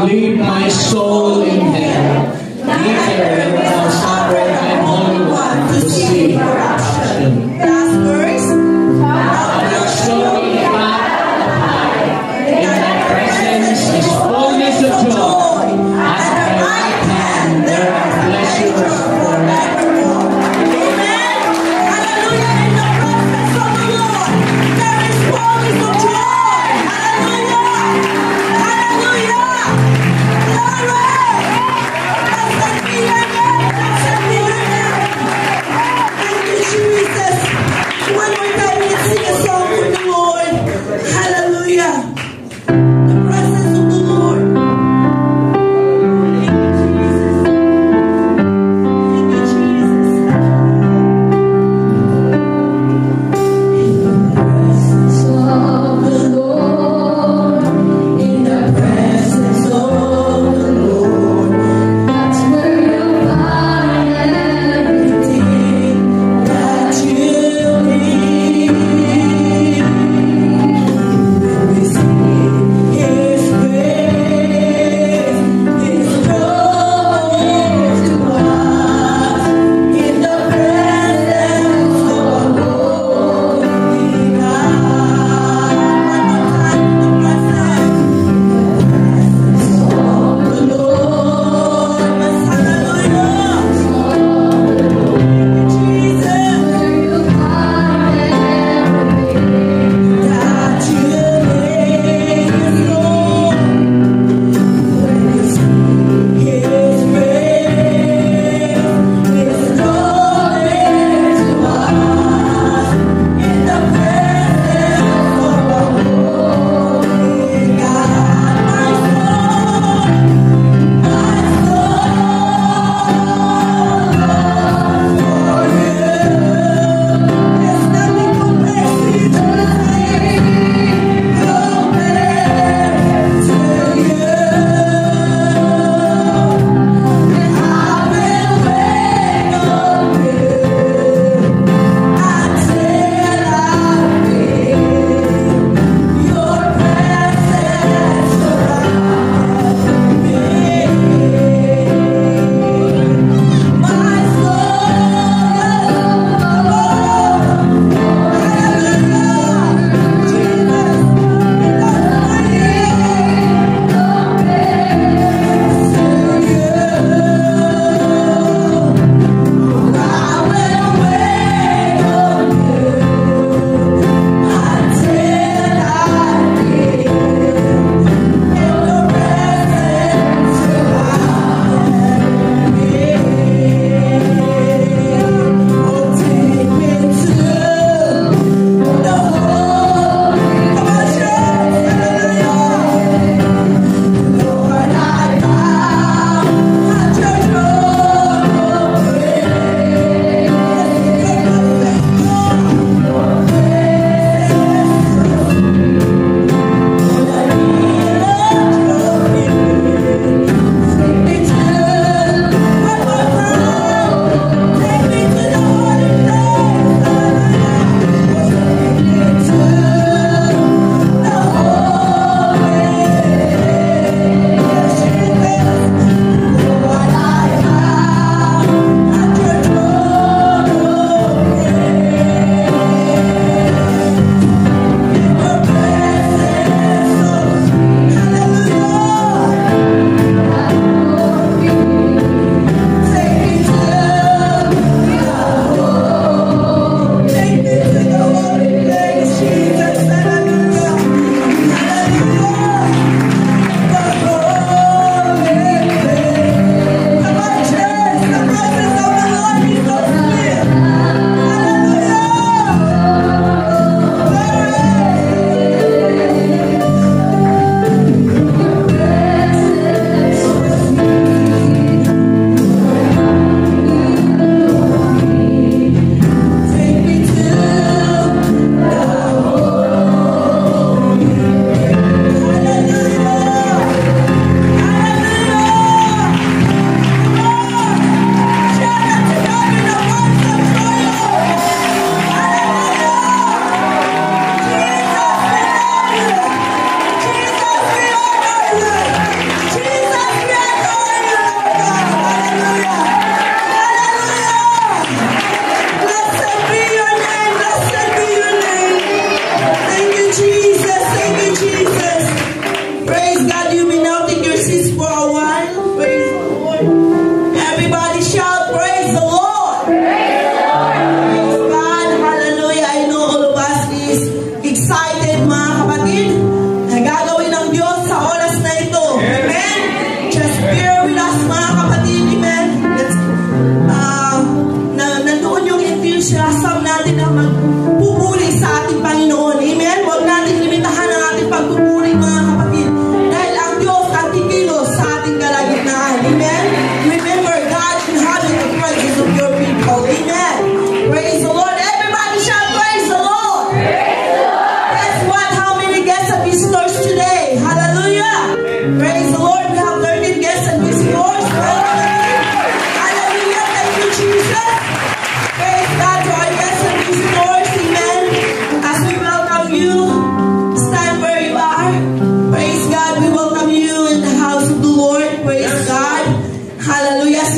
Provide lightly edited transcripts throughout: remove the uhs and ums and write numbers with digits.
Leave my soul in hell.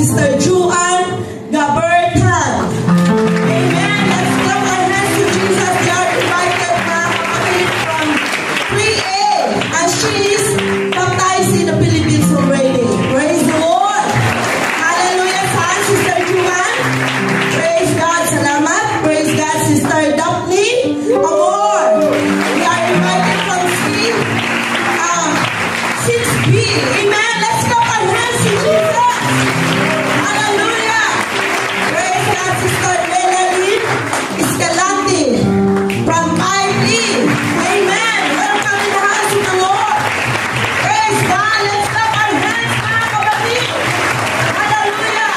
Sister Juan Gabertan. Amen. Let's clap our hands to Jesus. They are invited from 3A, and she is baptized in the Philippines already. Praise the Lord. Hallelujah. Thanks, Sister Juan. Praise God. Salamat. Praise God, Sister Daphne Amor. We are invited from 6B. Amen. Let's clap our hands to Jesus. Hallelujah. Praise God, Sister Melanie Escalante from 5E. Amen. Welcome in the house of the Lord. Praise God. Let's clap our hands, mga kapatid. Hallelujah.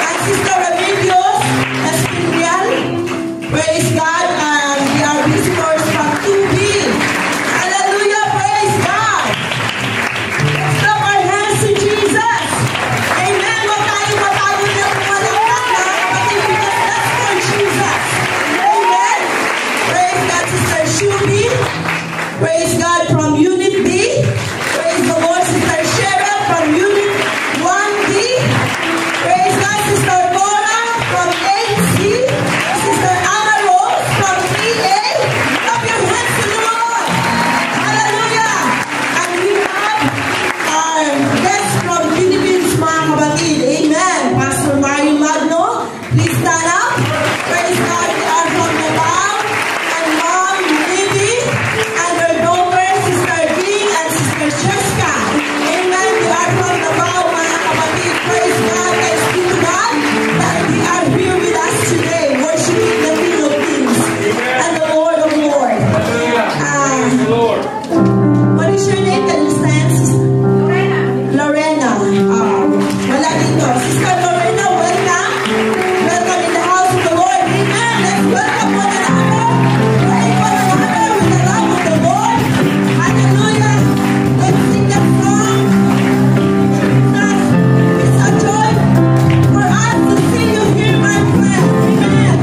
And Sister Remedios Espinal. Praise God. And we are visitors from 2B. Hallelujah. Praise God. Let's clap our hands to Jesus. Amen. Huwag tayong matawag na pumalakpak, mga kapatid, because that's for Jesus. Amen. Praise God, Sister Shubi. Praise God from Unit B. Praise the Lord, Sister Cheryl from Unit 1B. Praise God, Sister Cora from 8C. Sister Anna Rose from 3A. Clap your hands to the Lord. Hallelujah. And we have our guest from Philippines, mga kapatid. Amen. Pastor Mario Magno, please stand up. Praise God. We are from Nepal. And Mom Libby and her daughter, Sister Dee and Sister Cheska. Amen. We are from Nepal, mga kapatid. Praise God. Thanks be to God that we are here with us today, worshiping the King of Kings and the Lord of Lords. What is your name? Can you stand? Lorena. Wala dito. Sister Lorena, welcome. Welcome in the house of the Lord. Amen. Let's welcome one another. Pray one another with the love of the Lord. Hallelujah. Let's sing that song. It's a joy for us to see you here, my friend. Amen.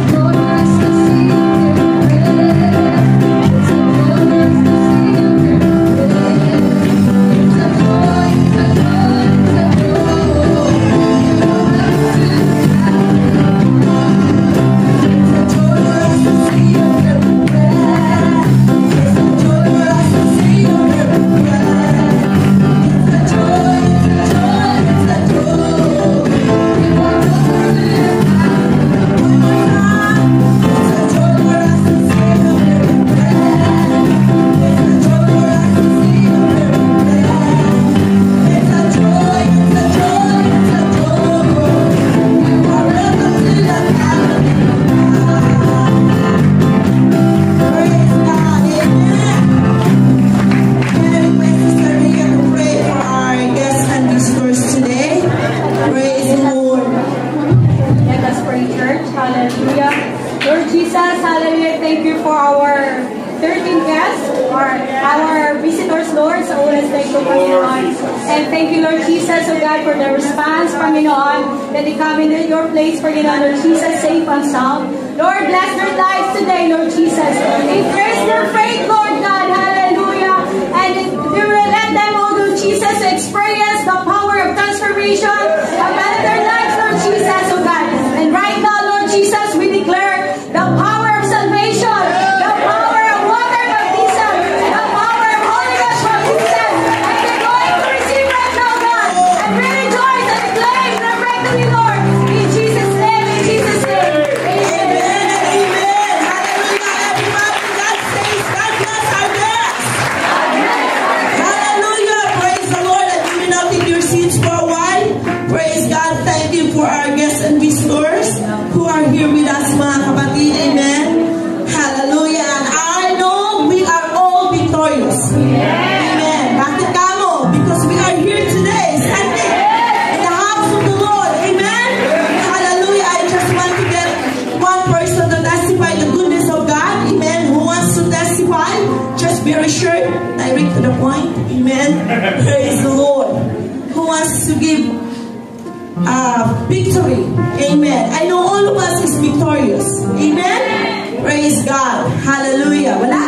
Victory. Amen. I know all of us is victorious. Amen. Praise God. Hallelujah. Wala.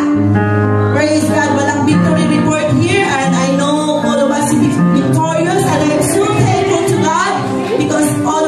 Praise God. Walang victory report here, and I know all of us is victorious, and I'm so thankful to God because all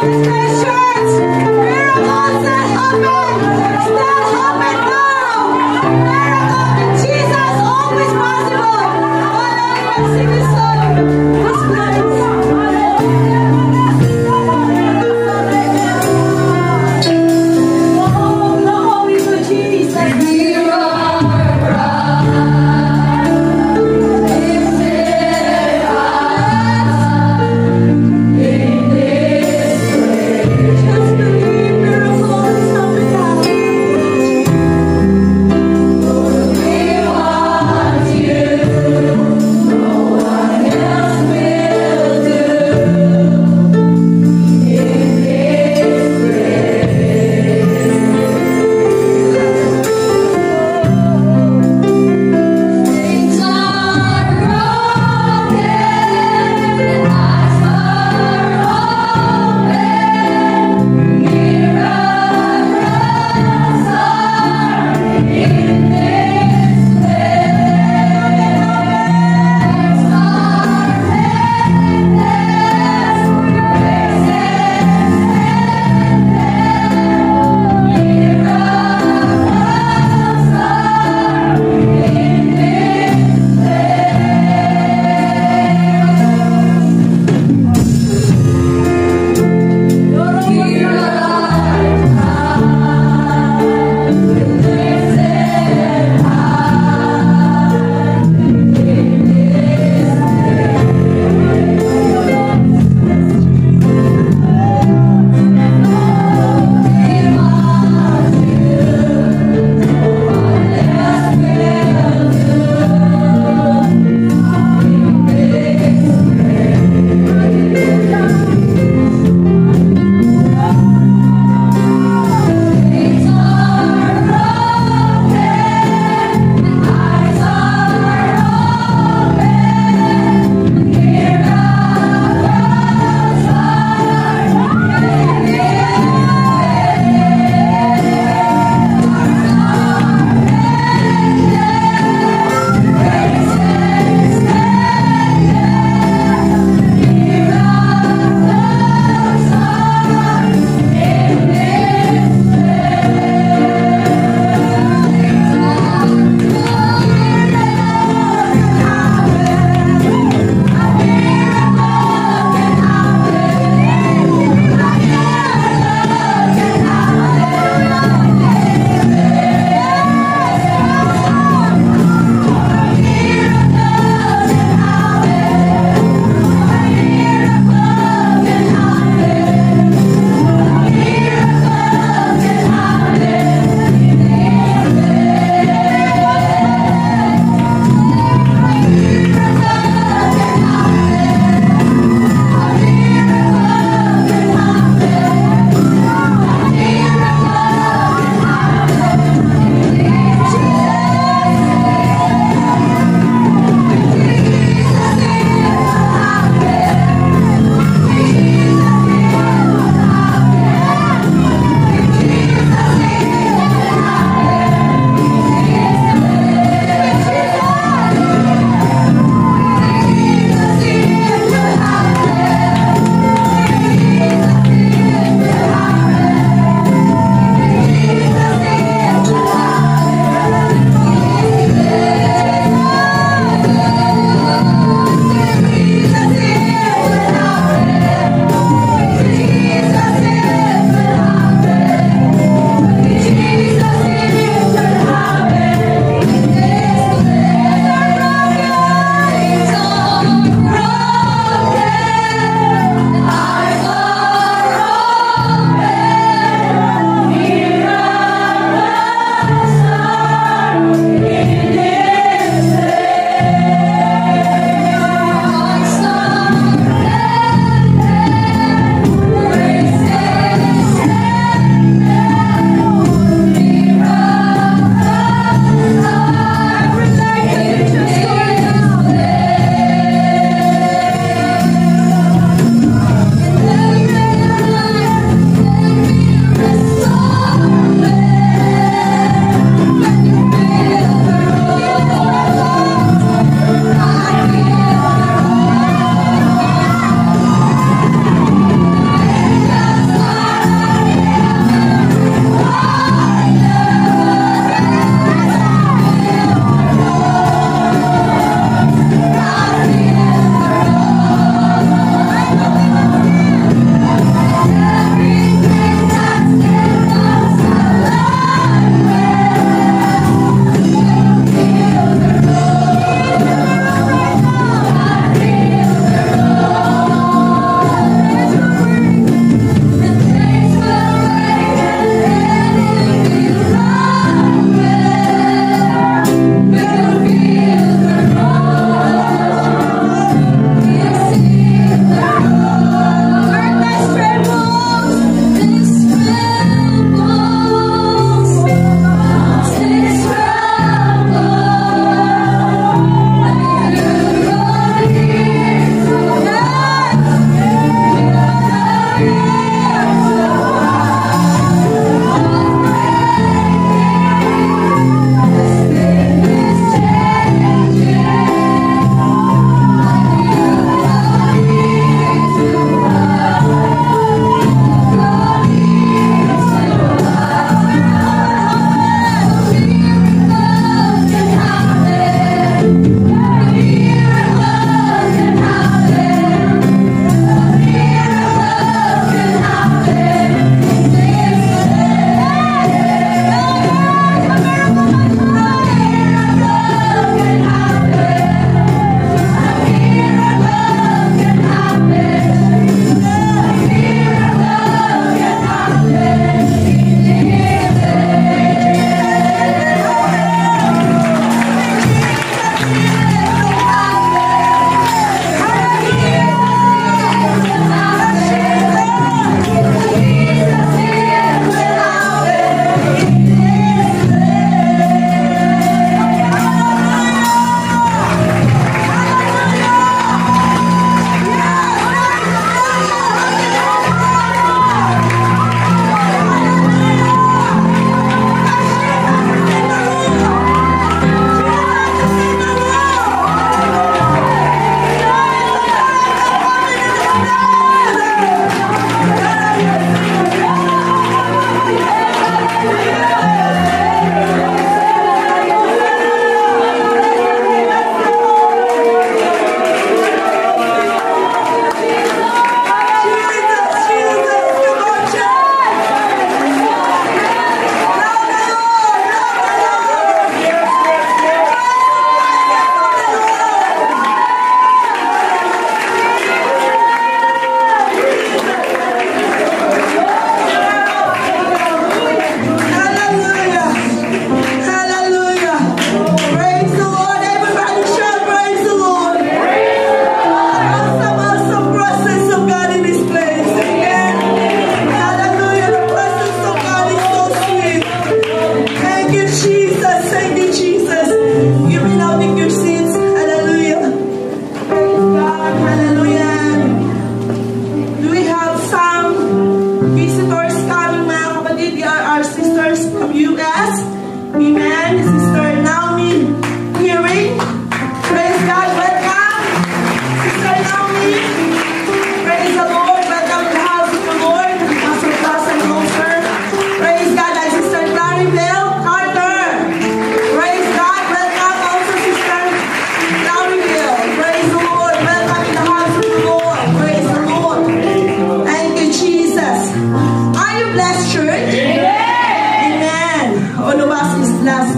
Miracles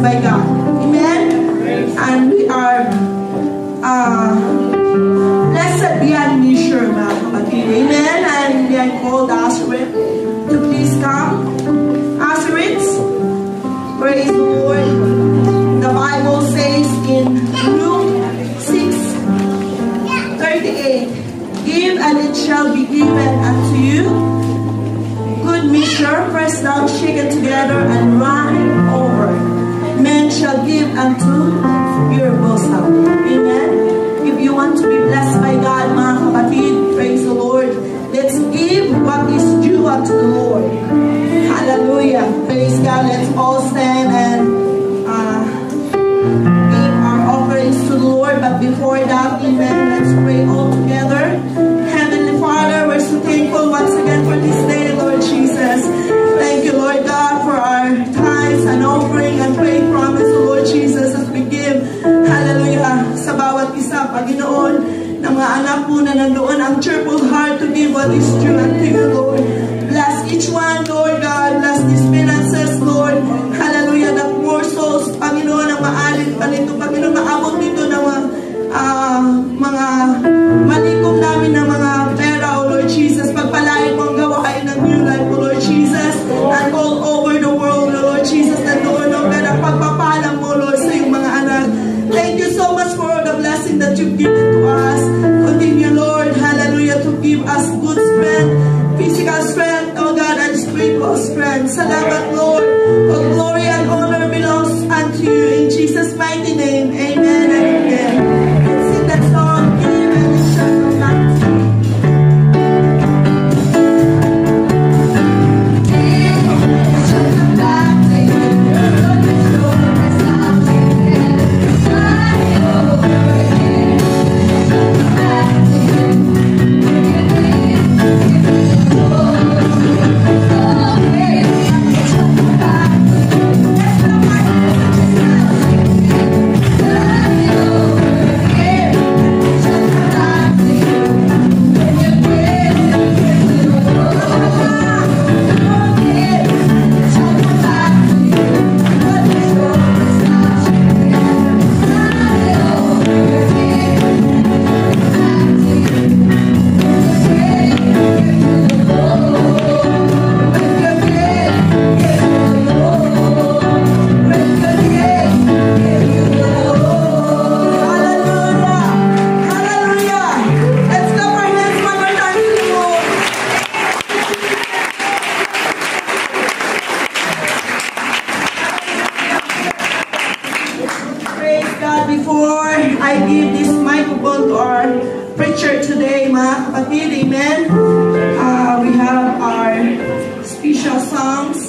blessed by God. Amen? And we are blessed beyond measure, mga kapatid. Amen? And I called Aserit to please come. Aserit, praise the Lord. The Bible says in Luke 6:38, give and it shall be given unto you. Good measure, pressed down, shaken together, and running over. Men shall give unto your bosom. Amen. If you want to be blessed by God, mga kapatid, praise the Lord. Let's give what is due unto the Lord. Hallelujah. Praise God. Let's all stand and give our offerings to the Lord. But before that, amen, let's pray all together. Heavenly Father, we're so thankful once again for this day, Lord Jesus. Thank you, Lord God, for our tithes and offering and faith promise, Lord Jesus, as we give, hallelujah, sa bawat isa, Panginoon, ng mga anak po na nandoon ang cheerful heart to give what is due unto you, Lord. Bless each one, Lord God. Bless these finances, Lord. Hallelujah, that more souls, Panginoon, ang maalit pa nito, Panginoon, maabot dito ng mga malikom namin ng mga pera, O Lord Jesus. Pagpalain mo ang gawain ng new life, O Lord Jesus, and all over the world, O Lord Jesus, na doon, O God, ang pagpapalang mo, Lord, sa iyong mga anak. Thank you so much for the blessing that you've given to us. Continue, Lord, hallelujah, to give us good strength, physical strength, oh God, and spiritual strength. Salamat, Lord. All glory and honor belongs unto you. In Jesus' mighty name, amen and amen. Let's sing that song, give and it shall come back to you. We have our special songs.